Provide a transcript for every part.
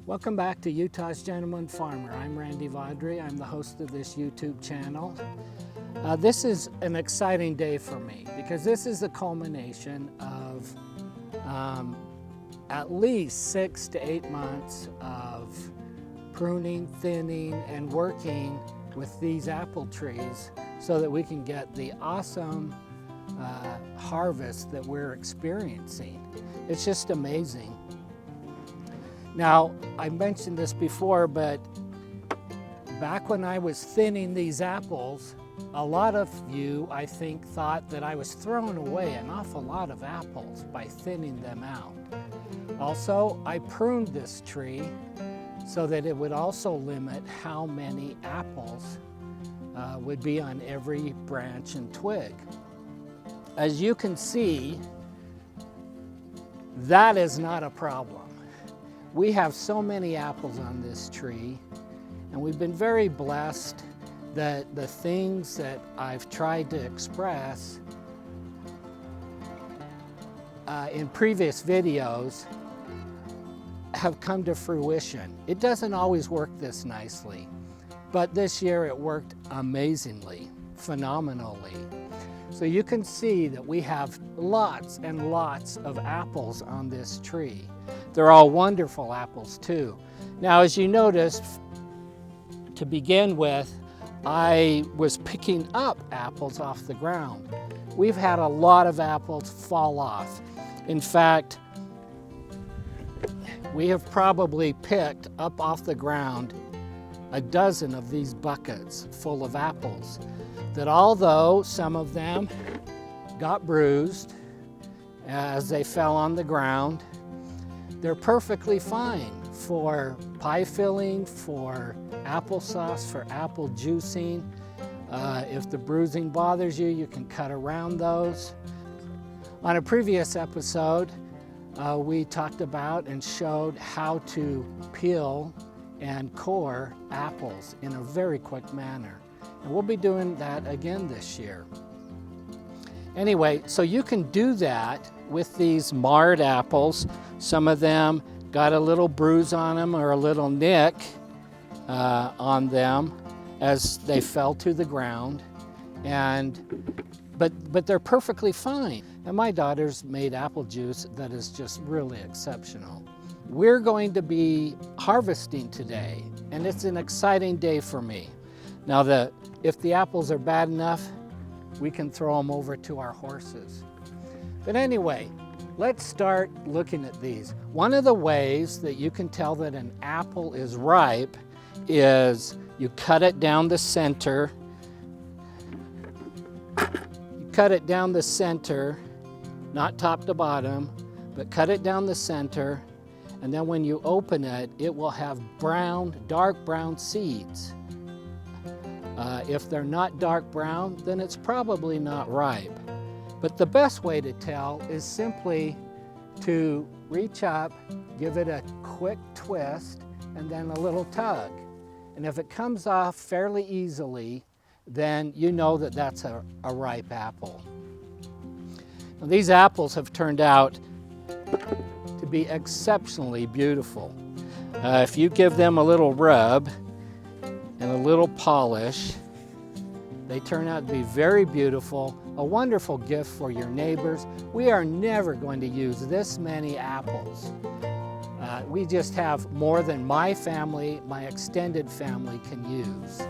Welcome back to Utah's Gentleman Farmer. I'm Randy Vaudry. I'm the host of this YouTube channel. This is an exciting day for me because this is the culmination of at least 6 to 8 months of pruning, thinning, and working with these apple trees so that we can get the awesome harvest that we're experiencing. It's just amazing. Now, I mentioned this before, but back when I was thinning these apples, a lot of you, I think, thought that I was throwing away an awful lot of apples by thinning them out. Also, I pruned this tree so that it would also limit how many apples would be on every branch and twig. As you can see, that is not a problem. We have so many apples on this tree, and we've been very blessed that the things that I've tried to express in previous videos have come to fruition. It doesn't always work this nicely, but this year it worked amazingly, phenomenally. So you can see that we have lots and lots of apples on this tree. They're all wonderful apples too. Now, as you noticed, to begin with, I was picking up apples off the ground. We've had a lot of apples fall off. In fact, we have probably picked up off the ground a dozen of these buckets full of apples that, although some of them got bruised as they fell on the ground, they're perfectly fine for pie filling, for applesauce, for apple juicing. If the bruising bothers you, you can cut around those. On a previous episode, we talked about and showed how to peel and core apples in a very quick manner. And we'll be doing that again this year. Anyway, so you can do that with these marred apples. Some of them got a little bruise on them or a little nick on them as they fell to the ground. But they're perfectly fine. And my daughter's made apple juice that is just really exceptional. We're going to be harvesting today, and it's an exciting day for me. Now, if the apples are bad enough, we can throw them over to our horses. But anyway, let's start looking at these. One of the ways that you can tell that an apple is ripe is you cut it down the center. You cut it down the center, not top to bottom, but cut it down the center, and then when you open it, it will have brown, dark brown seeds. If they're not dark brown, then it's probably not ripe. But the best way to tell is simply to reach up, give it a quick twist, and then a little tug. And if it comes off fairly easily, then you know that that's a ripe apple. Now, these apples have turned out to be exceptionally beautiful. If you give them a little rub and a little polish, they turn out to be very beautiful, a wonderful gift for your neighbors. We are never going to use this many apples. We just have more than my family, my extended family can use.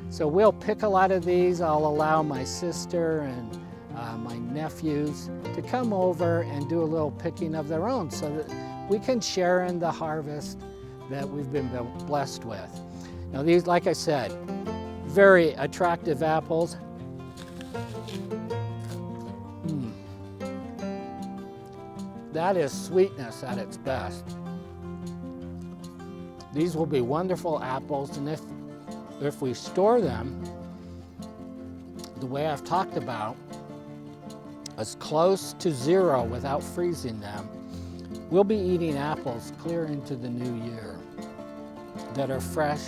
So we'll pick a lot of these. I'll allow my sister and my nephews to come over and do a little picking of their own so that we can share in the harvest that we've been blessed with. Now these, like I said, very attractive apples. That is sweetness at its best. These will be wonderful apples, and if we store them the way I've talked about, as close to zero without freezing them, we'll be eating apples clear into the new year that are fresh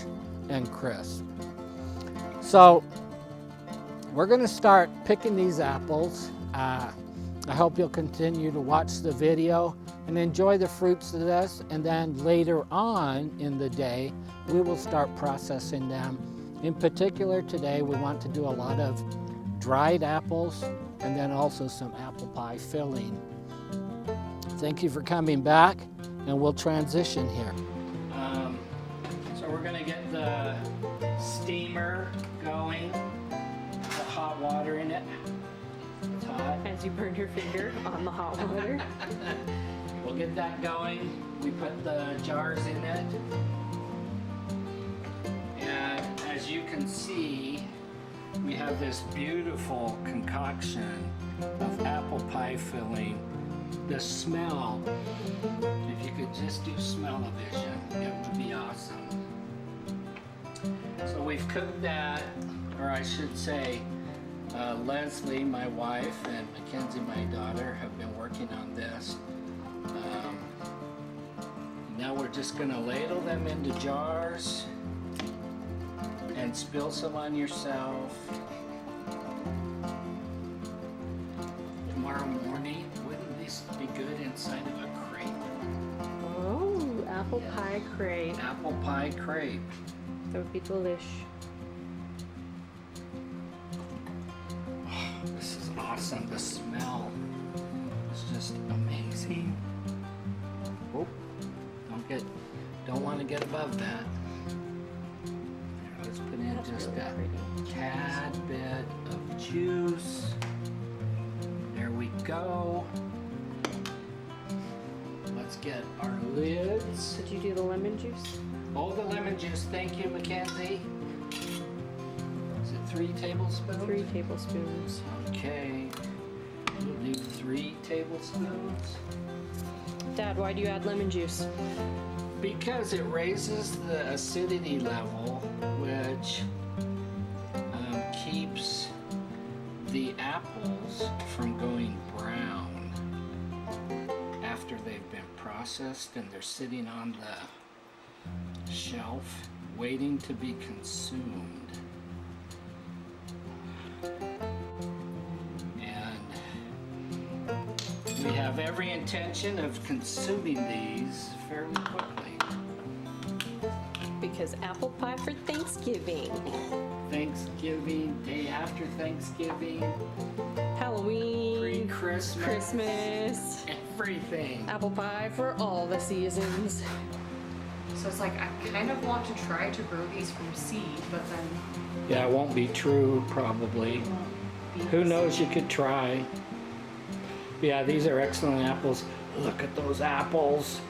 and crisp. So we're going to start picking these apples. I hope you'll continue to watch the video and enjoy the fruits of this, and then later on in the day, we will start processing them. In particular today, we want to do a lot of dried apples and then also some apple pie filling. Thank you for coming back, and we'll transition here. So we're gonna get the steamer going, the hot water in it. It's hot. As you burn your finger on the hot water. We'll get that going. We put the jars in it. And as you can see, we have this beautiful concoction of apple pie filling. The smell, if you could just do smell-o-vision, it would be awesome. So we've cooked that, or I should say, Leslie, my wife, and Mackenzie, my daughter, have been working on this. Now we're just going to ladle them into jars and spill some on yourself. Tomorrow morning, wouldn't this be good inside of a crepe? Oh, apple pie crepe. Apple pie crepe. That would be delish. Oh, this is awesome. The smell is just amazing. Oh, don't want to get above that. Let's put in just a tad bit of juice. There we go. Let's get our lids. Did you do the lemon juice? Oh, the lemon juice. Thank you, Mackenzie. Is it 3 tablespoons? 3 tablespoons. Okay. We'll do 3 tablespoons. Dad, why do you add lemon juice? Because it raises the acidity level, which keeps the apples from going brown after they've been processed and they're sitting on the shelf waiting to be consumed. And we have every intention of consuming these fairly quickly. Because apple pie for Thanksgiving. Thanksgiving, day after Thanksgiving, Halloween. pre-Christmas, Christmas. everything. Apple pie for all the seasons. So it's like I kind of want to try to grow these from seed, but then Yeah, it won't be true probably. it won't be Who knows, you could try. Yeah, these are excellent apples. Look at those apples.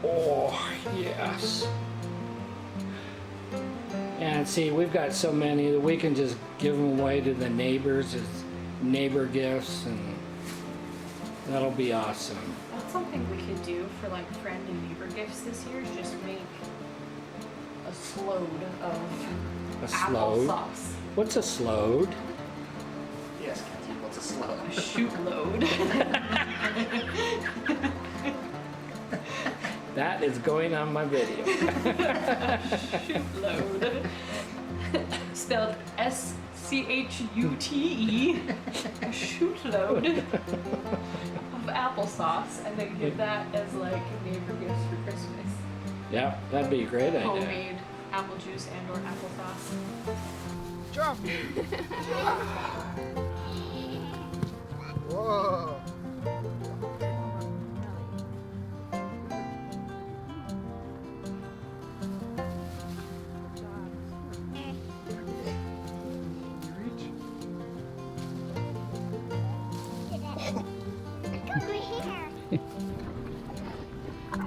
Oh, yes. And see, we've got so many that we can just give them away to the neighbors as neighbor gifts, and that'll be awesome. That's something we could do for like friend and neighbor gifts this year. Is just make a slode of A apple slode? sauce. What's a slode? Yes, Kathy, what's a slug? A shoot load. That is going on my video. Shoot load. Spelled SCHUTE. A shoot load of applesauce, and then give that as like neighbor gifts for Christmas. Yeah, that'd be a great idea. Homemade apple juice and or applesauce. Jump! Whoa!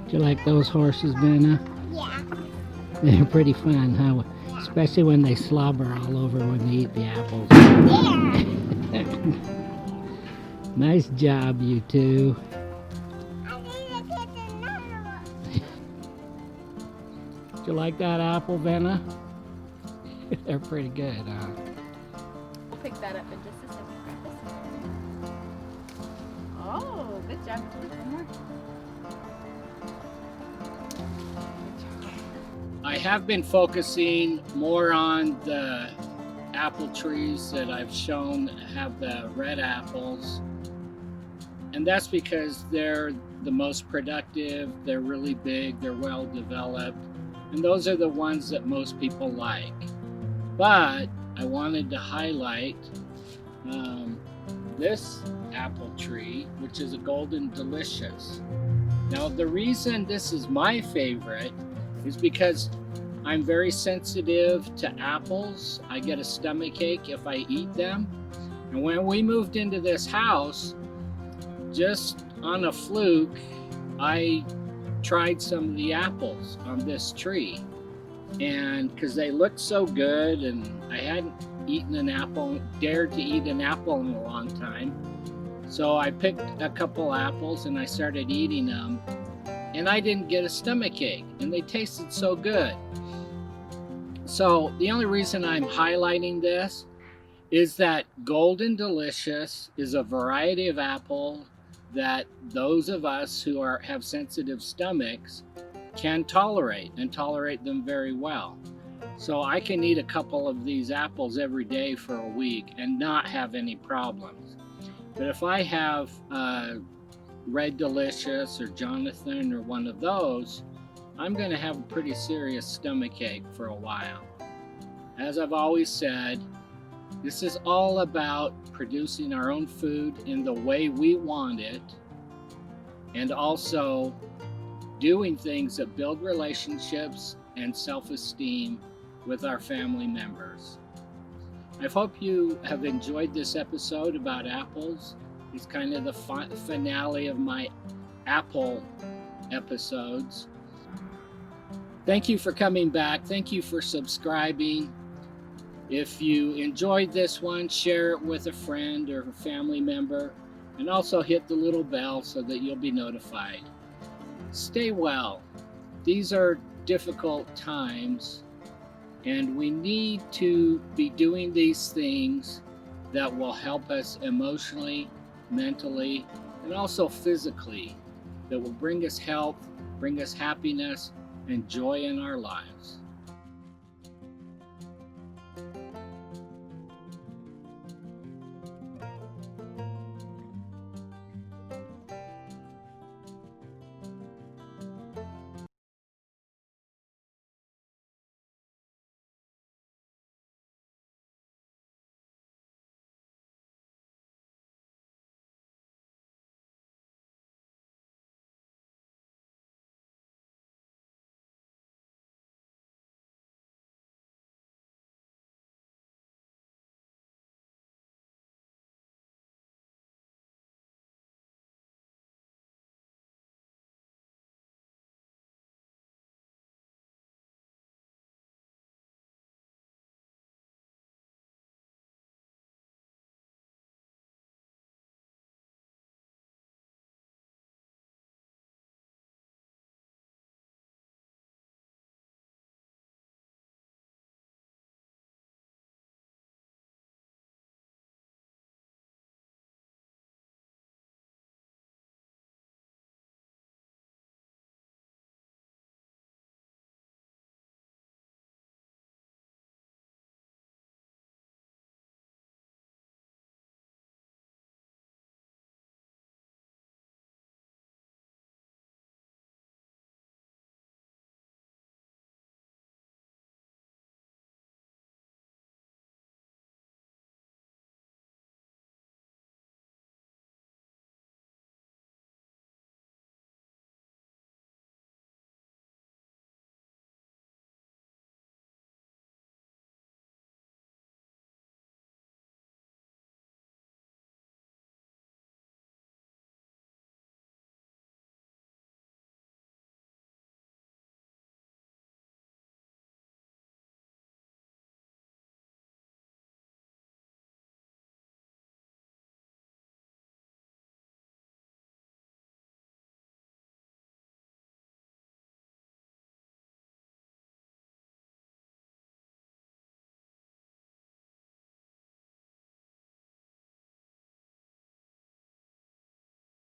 Do you like those horses, Benna? Yeah. They're pretty fun, huh? Especially when they slobber all over when they eat the apples. Yeah. Nice job, you two. I need to get another one. Do you like that apple, Benna? They're pretty good, huh? We'll pick that up in just a second. Oh, good job. One more. I have been focusing more on the apple trees that I've shown have the red apples. And that's because they're the most productive, they're really big, they're well developed, and those are the ones that most people like. But I wanted to highlight this apple tree, which is a Golden Delicious. Now, the reason this is my favorite is because I'm very sensitive to apples. I get a stomachache if I eat them. And when we moved into this house, just on a fluke, I tried some of the apples on this tree. And because they looked so good, and I hadn't eaten an apple, dared to eat an apple in a long time. So I picked a couple apples and I started eating them, and I didn't get a stomachache, and they tasted so good. So the only reason I'm highlighting this is that Golden Delicious is a variety of apple that those of us who have sensitive stomachs can tolerate, and tolerate them very well. So I can eat a couple of these apples every day for a week and not have any problems. But if I have Red Delicious or Jonathan or one of those, I'm going to have a pretty serious stomachache for a while. As I've always said, this is all about producing our own food in the way we want it, and also doing things that build relationships and self-esteem with our family members. I hope you have enjoyed this episode about apples. It's kind of the finale of my apple episodes. Thank you for coming back. Thank you for subscribing. If you enjoyed this one, share it with a friend or a family member, and also hit the little bell so that you'll be notified. Stay well. These are difficult times, and we need to be doing these things that will help us emotionally, mentally, and also physically, that will bring us health, bring us happiness, and joy in our lives.